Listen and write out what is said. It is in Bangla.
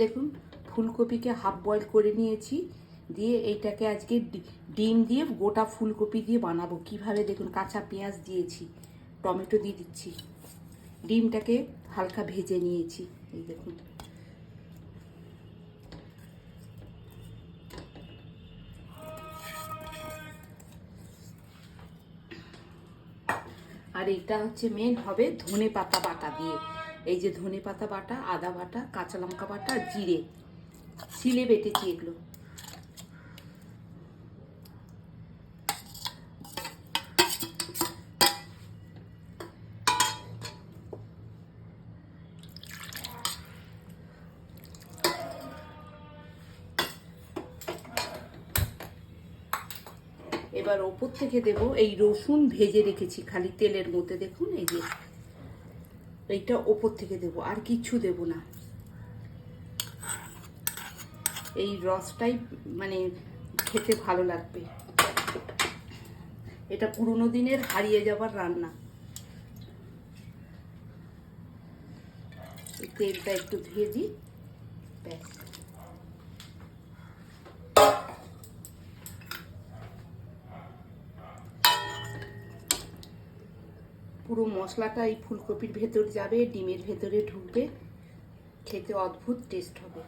দেখুন ফুলকপিকে হাফ বয়েল করে নিয়েছি, দিয়ে এইটাকে আজকে ডিম দিয়ে গোটা ফুলকপি দিয়ে বানাবো। কিভাবে দেখুন, কাঁচা পেঁয়াজ দিয়েছি, টমেটো দিয়ে দিচ্ছি, ডিমটাকে হালকা ভেজে নিয়েছি। এই দেখুন, আর এটা হচ্ছে মেন হবে ধনে পাতা বাটা দিয়ে। এই যে ধনে পাতা বাটা, আদা বাটা, কাঁচা লঙ্কা বাটা, জিরে শিলে বেটেছি এগুলো। এবার ওপর থেকে দেব এই রসুন ভেজে রেখেছি খালি তেলের মধ্যে, দেখুন এই যে এইটা ওপর থেকে দেব, আর কিচ্ছু দেব না। এই রসটাই মানে খেতে ভালো লাগবে। এটা পুরোনো দিনের হারিয়ে যাবার রান্না। এই তেলটা একটু ধুয়ে দিই, ব্যাস। পুরো মশলাটা এই ফুলকপির ভেতর যাবে, ডিমের ভেতরে ঢুকবে, খেতে অদ্ভুত টেস্ট হবে।